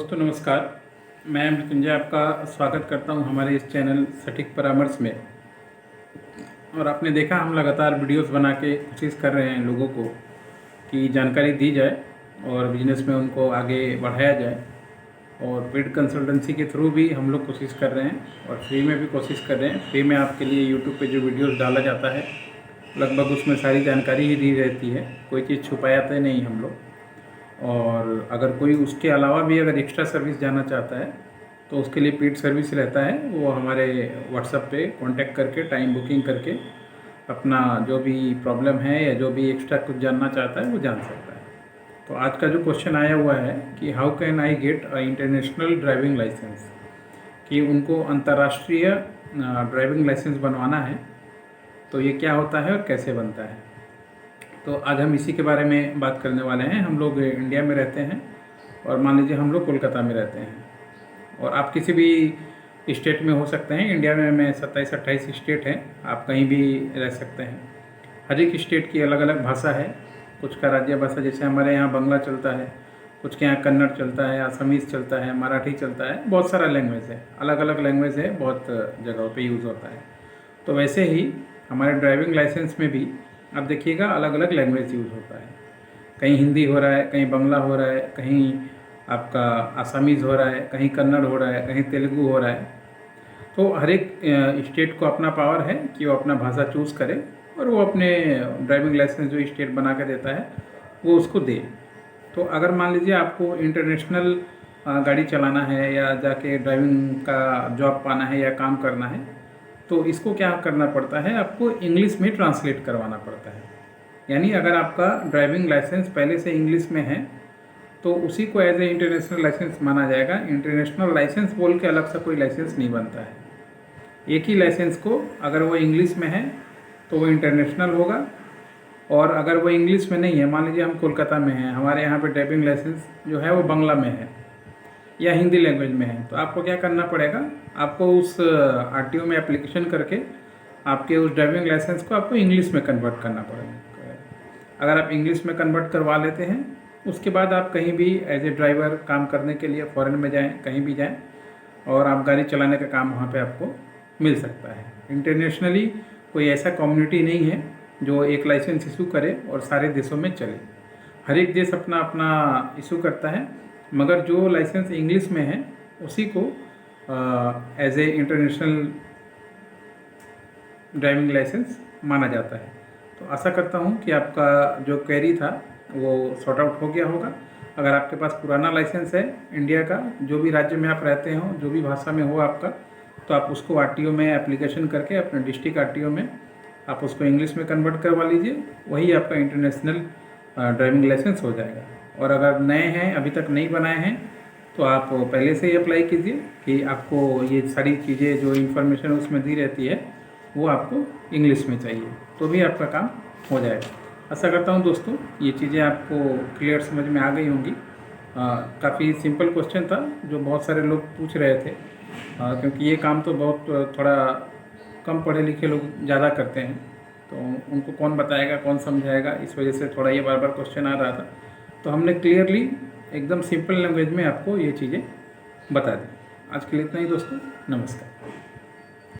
दोस्तों नमस्कार। मैं मृत्युंजय आपका स्वागत करता हूं हमारे इस चैनल सटीक परामर्श में। और आपने देखा हम लगातार वीडियोस बना के कोशिश कर रहे हैं लोगों को कि जानकारी दी जाए और बिजनेस में उनको आगे बढ़ाया जाए। और पेड कंसल्टेंसी के थ्रू भी हम लोग कोशिश कर रहे हैं और फ्री में भी कोशिश कर रहे हैं। फ्री में आपके लिए यूट्यूब पे जो वीडियोस डाला जाता है लगभग उसमें सारी जानकारी ही दी रहती है, कोई चीज़ छुपाते नहीं हम लोग। और अगर कोई उसके अलावा भी अगर एक्स्ट्रा सर्विस जाना चाहता है तो उसके लिए पेड सर्विस रहता है। वो हमारे व्हाट्सएप पे कांटेक्ट करके टाइम बुकिंग करके अपना जो भी प्रॉब्लम है या जो भी एक्स्ट्रा कुछ जानना चाहता है वो जान सकता है। तो आज का जो क्वेश्चन आया हुआ है कि how can I get a international driving licence, कि उनको अंतर्राष्ट्रीय ड्राइविंग लाइसेंस बनवाना है तो ये क्या होता है और कैसे बनता है। तो आज हम इसी के बारे में बात करने वाले हैं। हम लोग इंडिया में रहते हैं और मान लीजिए हम लोग कोलकाता में रहते हैं और आप किसी भी स्टेट में हो सकते हैं। इंडिया में 27-28 स्टेट हैं, आप कहीं भी रह सकते हैं। हर एक स्टेट की अलग अलग भाषा है। कुछ का राज्य भाषा जैसे हमारे यहाँ बंगला चलता है, कुछ के यहाँ कन्नड़ चलता है, असमीज़ चलता है, मराठी चलता है, बहुत सारा लैंग्वेज है, अलग अलग लैंग्वेज है, बहुत जगहों पे यूज़ होता है। तो वैसे ही हमारे ड्राइविंग लाइसेंस में भी आप देखिएगा अलग अलग लैंग्वेज यूज़ होता है। कहीं हिंदी हो रहा है, कहीं बंगला हो रहा है, कहीं आपका आसामीज़ हो रहा है, कहीं कन्नड़ हो रहा है, कहीं तेलुगु हो रहा है। तो हर एक स्टेट को अपना पावर है कि वो अपना भाषा चूज़ करे और वो अपने ड्राइविंग लाइसेंस जो स्टेट बना के देता है वो उसको दे। तो अगर मान लीजिए आपको इंटरनेशनल गाड़ी चलाना है या जाके ड्राइविंग का जॉब पाना है या काम करना है तो इसको क्या करना पड़ता है, आपको इंग्लिश में ट्रांसलेट करवाना पड़ता है। यानी अगर आपका ड्राइविंग लाइसेंस पहले से इंग्लिश में है तो उसी को एज ए इंटरनेशनल लाइसेंस माना जाएगा। इंटरनेशनल लाइसेंस बोल के अलग सा कोई लाइसेंस नहीं बनता है। एक ही लाइसेंस को अगर वो इंग्लिश में है तो वो इंटरनेशनल होगा, और अगर वो इंग्लिश में नहीं है, मान लीजिए हम कोलकाता में हैं, हमारे यहाँ पे ड्राइविंग लाइसेंस जो है वो बांग्ला में है या हिंदी लैंग्वेज में है, तो आपको क्या करना पड़ेगा, आपको उस आरटीओ में एप्लीकेशन करके आपके उस ड्राइविंग लाइसेंस को आपको इंग्लिश में कन्वर्ट करना पड़ेगा। अगर आप इंग्लिश में कन्वर्ट करवा लेते हैं उसके बाद आप कहीं भी एज ए ड्राइवर काम करने के लिए फॉरेन में जाएं, कहीं भी जाएं और आप गाड़ी चलाने का काम वहाँ पे आपको मिल सकता है। इंटरनेशनली कोई ऐसा कम्युनिटी नहीं है जो एक लाइसेंस इशू करे और सारे देशों में चले। हर एक देश अपना अपना इशू करता है, मगर जो लाइसेंस इंग्लिश में है उसी को as a international driving licence माना जाता है। तो आशा करता हूँ कि आपका जो क्वेरी था वो सॉर्ट आउट हो गया होगा। अगर आपके पास पुराना लाइसेंस है इंडिया का, जो भी राज्य में आप रहते हो, जो भी भाषा में हो आपका, तो आप उसको आरटीओ में एप्लीकेशन करके अपने डिस्ट्रिक्ट आरटीओ में आप उसको इंग्लिश में कन्वर्ट करवा लीजिए, वही आपका इंटरनेशनल ड्राइविंग लाइसेंस हो जाएगा। और अगर नए हैं, अभी तक नहीं बनाए हैं, तो आप पहले से ही अप्लाई कीजिए कि आपको ये सारी चीज़ें जो इन्फॉर्मेशन उसमें दी रहती है वो आपको इंग्लिश में चाहिए, तो भी आपका काम हो जाएगा। आशा करता हूँ दोस्तों ये चीज़ें आपको क्लियर समझ में आ गई होंगी। काफ़ी सिंपल क्वेश्चन था जो बहुत सारे लोग पूछ रहे थे, क्योंकि ये काम तो बहुत थोड़ा कम पढ़े लिखे लोग ज़्यादा करते हैं, तो उनको कौन बताएगा, कौन समझाएगा, इस वजह से थोड़ा ये बार बार क्वेश्चन आ रहा था। तो हमने क्लियरली एकदम सिंपल लैंग्वेज में आपको ये चीज़ें बता दी। आज के लिए इतना ही दोस्तों, नमस्कार।